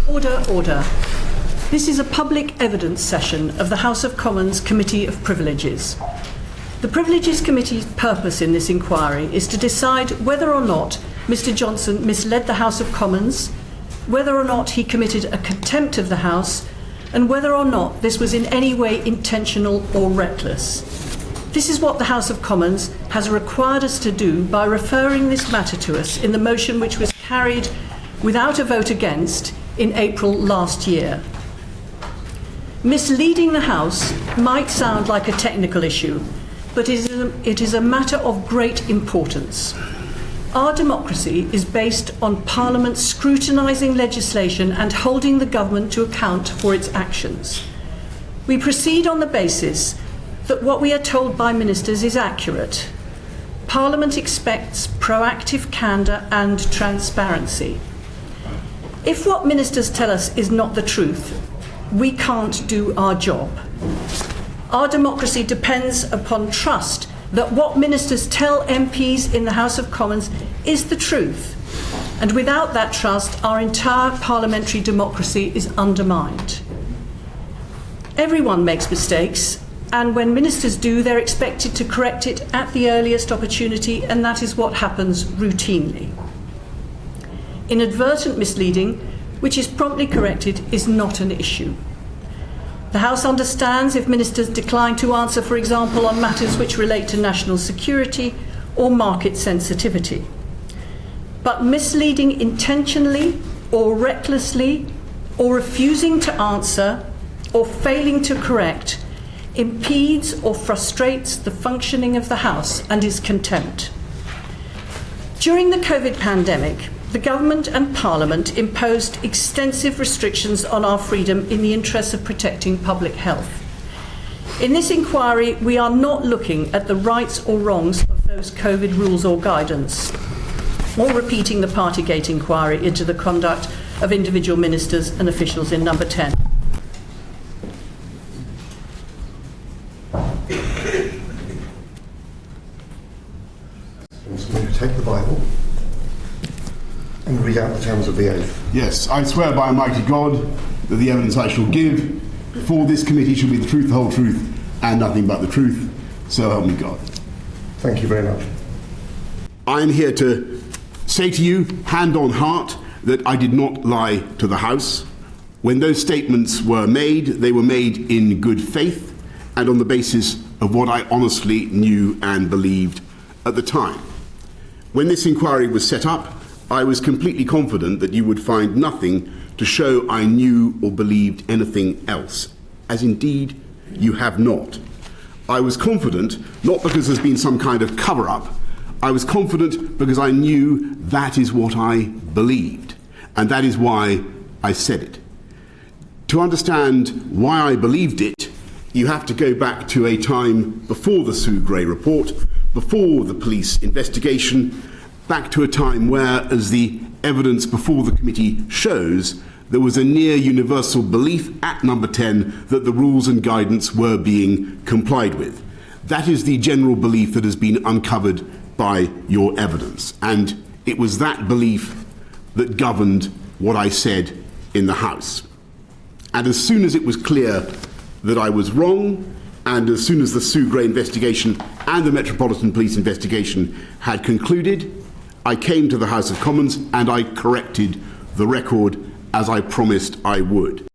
Order, order. This is a public evidence session of the House of Commons Committee of Privileges. The Privileges Committee's purpose in this inquiry is to decide whether or not Mr Johnson misled the House of Commons, whether or not he committed a contempt of the House, and whether or not this was in any way intentional or reckless. This is what the House of Commons has required us to do by referring this matter to us in the motion which was carried without a vote against in April last year. Misleading the House might sound like a technical issue, but it is a matter of great importance. Our democracy is based on Parliament scrutinising legislation and holding the government to account for its actions. We proceed on the basis that what we are told by ministers is accurate. Parliament expects proactive candour and transparency. If what ministers tell us is not the truth, we can't do our job. Our democracy depends upon trust that what ministers tell MPs in the House of Commons is the truth. And without that trust, our entire parliamentary democracy is undermined. Everyone makes mistakes, and when ministers do, they're expected to correct it at the earliest opportunity, and that is what happens routinely. Inadvertent misleading, which is promptly corrected, is not an issue. The House understands if ministers decline to answer, for example, on matters which relate to national security or market sensitivity. But misleading intentionally or recklessly, or refusing to answer or failing to correct, impedes or frustrates the functioning of the House and is contempt. During the COVID pandemic, the government and Parliament imposed extensive restrictions on our freedom in the interests of protecting public health. In this inquiry, we are not looking at the rights or wrongs of those COVID rules or guidance, or repeating the partygate inquiry into the conduct of individual ministers and officials in number 10. Take the Bible and read out the terms of the oath. Yes, I swear by Almighty God that the evidence I shall give for this committee shall be the truth, the whole truth, and nothing but the truth. So help me God. Thank you very much. I am here to say to you, hand on heart, that I did not lie to the House. When those statements were made, they were made in good faith and on the basis of what I honestly knew and believed at the time. When this inquiry was set up, I was completely confident that you would find nothing to show I knew or believed anything else, as indeed you have not. I was confident not because there's been some kind of cover-up. I was confident because I knew that is what I believed, and that is why I said it. To understand why I believed it, you have to go back to a time before the Sue Gray report, before the police investigation, back to a time where, as the evidence before the committee shows, there was a near universal belief at number 10 that the rules and guidance were being complied with. That is the general belief that has been uncovered by your evidence, and it was that belief that governed what I said in the House. And as soon as it was clear that I was wrong, and as soon as the Sue Gray investigation and the Metropolitan Police investigation had concluded, I came to the House of Commons and I corrected the record as I promised I would.